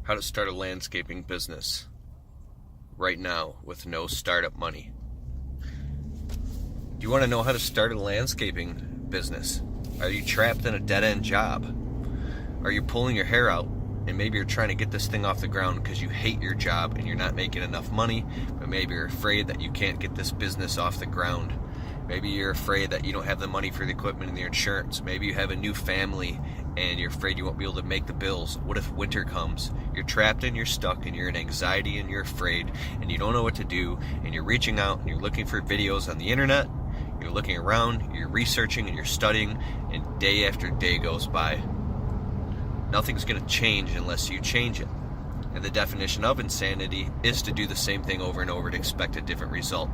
How to start a landscaping business right now with no startup money. Do you want to know how to start a landscaping business? Are you trapped in a dead-end job? Are you pulling your hair out and maybe you're trying to get this thing off the ground because you hate your job and you're not making enough money, but maybe you're afraid that you can't get this business off the ground? Maybe you're afraid that you don't have the money for the equipment and the insurance. Maybe you have a new family and you're afraid you won't be able to make the bills. What if winter comes? You're trapped and you're stuck and you're in anxiety and you're afraid and you don't know what to do, and you're reaching out and you're looking for videos on the internet. You're looking around, you're researching and you're studying, and day after day goes by. Nothing's going to change unless you change it. And the definition of insanity is to do the same thing over and over to expect a different result.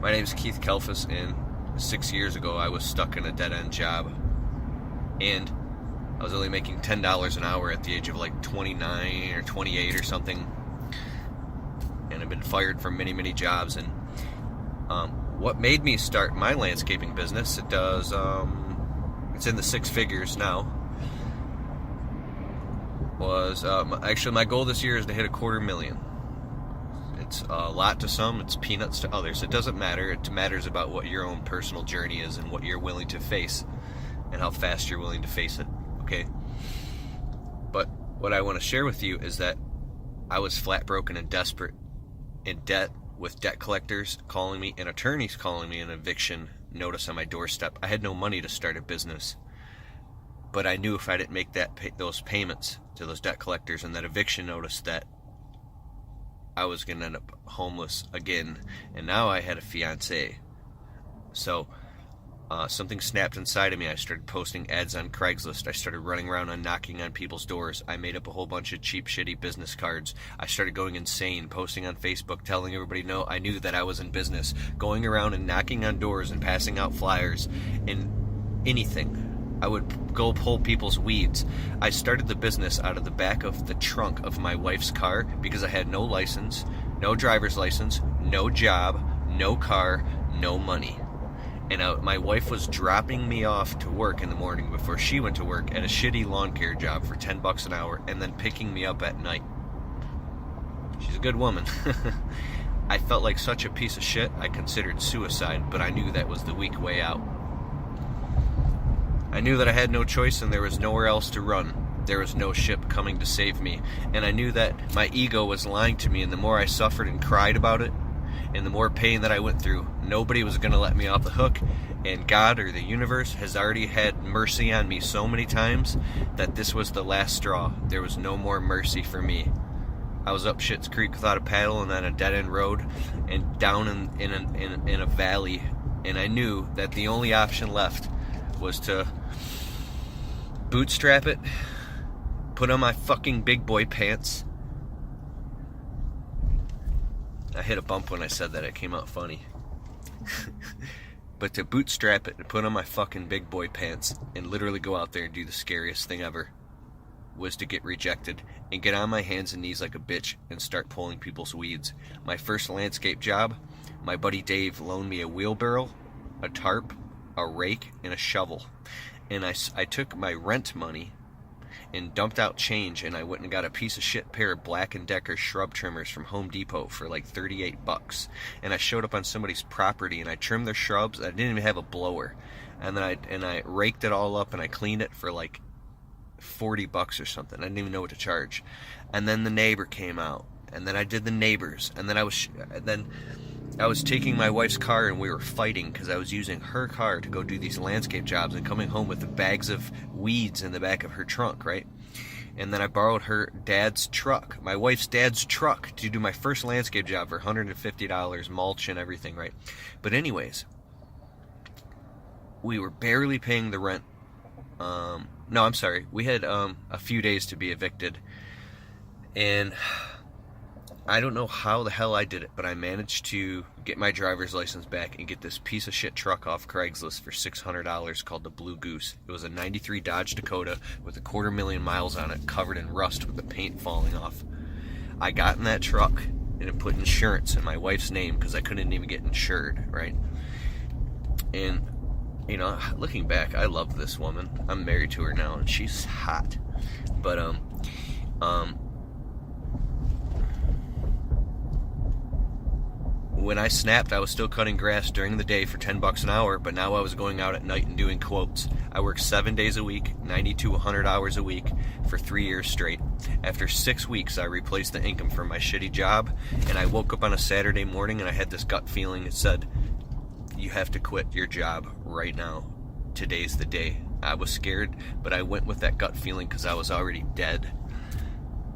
My name is Keith Kelfus, and 6 years ago I was stuck in a dead-end job, and I was only making $10 an hour at the age of like 29 or 28 or something, and I've been fired from many jobs. And what made me start my landscaping business, it's in the six figures now, was actually my goal this year is to hit $250,000. It's a lot to some, it's peanuts to others. It doesn't matter. It matters about what your own personal journey is and what you're willing to face and how fast you're willing to face it, okay? But what I want to share with you is that I was flat broken and desperate, in debt, with debt collectors calling me and attorneys calling me an eviction notice on my doorstep. I had no money to start a business, but I knew if I didn't make those payments to those debt collectors and that eviction notice, that I was going to end up homeless again. And now I had a fiance. So something snapped inside of me. I started posting ads on Craigslist. I started running around and knocking on people's doors. I made up a whole bunch of cheap, shitty business cards. I started going insane, posting on Facebook, telling everybody no, I knew that I was in business, going around and knocking on doors and passing out flyers and anything. I would go pull people's weeds. I started the business out of the back of the trunk of my wife's car because I had no license, no driver's license, no job, no car, no money. And my wife was dropping me off to work in the morning before she went to work at a shitty lawn care job for $10 an hour, and then picking me up at night. She's a good woman. I felt like such a piece of shit. I considered suicide, but I knew that was the weak way out. I knew that I had no choice and there was nowhere else to run. There was no ship coming to save me. And I knew that my ego was lying to me, and the more I suffered and cried about it, and the more pain that I went through, nobody was going to let me off the hook. And God, or the universe, has already had mercy on me so many times that this was the last straw. There was no more mercy for me. I was up Schitt's Creek without a paddle and on a dead-end road and down in a valley. And I knew that the only option left was to bootstrap it, put on my fucking big boy pants. I hit a bump when I said that. It came out funny. But to bootstrap it and put on my fucking big boy pants and literally go out there and do the scariest thing ever was to get rejected and get on my hands and knees like a bitch and start pulling people's weeds. My first landscape job, my buddy Dave loaned me a wheelbarrow, a tarp, a rake, and a shovel. And I took my rent money and dumped out change, and I went and got a piece of shit pair of Black & Decker shrub trimmers from Home Depot for like $38. And I showed up on somebody's property and I trimmed their shrubs. I didn't even have a blower. And then I raked it all up and I cleaned it for like $40 or something. I didn't even know what to charge. And then the neighbor came out, and then I did the neighbors, and then I was taking my wife's car and we were fighting because I was using her car to go do these landscape jobs and coming home with the bags of weeds in the back of her trunk, right? And then I borrowed her dad's truck, my wife's dad's truck, to do my first landscape job for $150, mulch and everything, right? But anyways, we were barely paying the rent. No, I'm sorry. We had a few days to be evicted. And I don't know how the hell I did it, but I managed to get my driver's license back and get this piece of shit truck off Craigslist for $600 called the Blue Goose. It was a 93 Dodge Dakota with 250,000 miles on it, covered in rust with the paint falling off. I got in that truck and it put insurance in my wife's name because I couldn't even get insured, right? And you know, looking back, I love this woman. I'm married to her now, and she's hot. But when I snapped, I was still cutting grass during the day for $10 an hour, but now I was going out at night and doing quotes. I worked 7 days a week, 90 to 100 hours a week for 3 years straight. After 6 weeks, I replaced the income from my shitty job, and I woke up on a Saturday morning and I had this gut feeling. It said, you have to quit your job right now. Today's the day. I was scared, but I went with that gut feeling because I was already dead.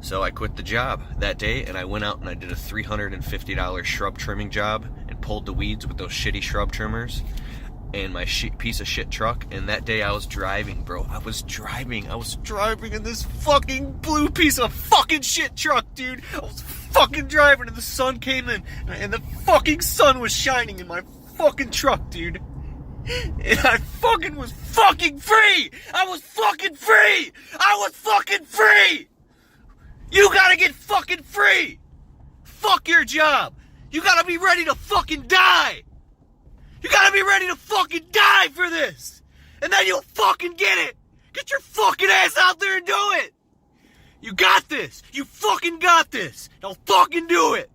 So I quit the job that day, and I went out and I did a $350 shrub trimming job and pulled the weeds with those shitty shrub trimmers and my piece of shit truck. And that day I was driving, bro. I was driving in this fucking blue piece of fucking shit truck, dude. I was fucking driving, and the sun came in, and the fucking sun was shining in my fucking truck, dude. And I fucking was fucking free! I was fucking free! I was fucking free! You gotta get fucking free! Fuck your job! You gotta be ready to fucking die! You gotta be ready to fucking die for this! And then you'll fucking get it! Get your fucking ass out there and do it! You got this! You fucking got this! Now fucking do it!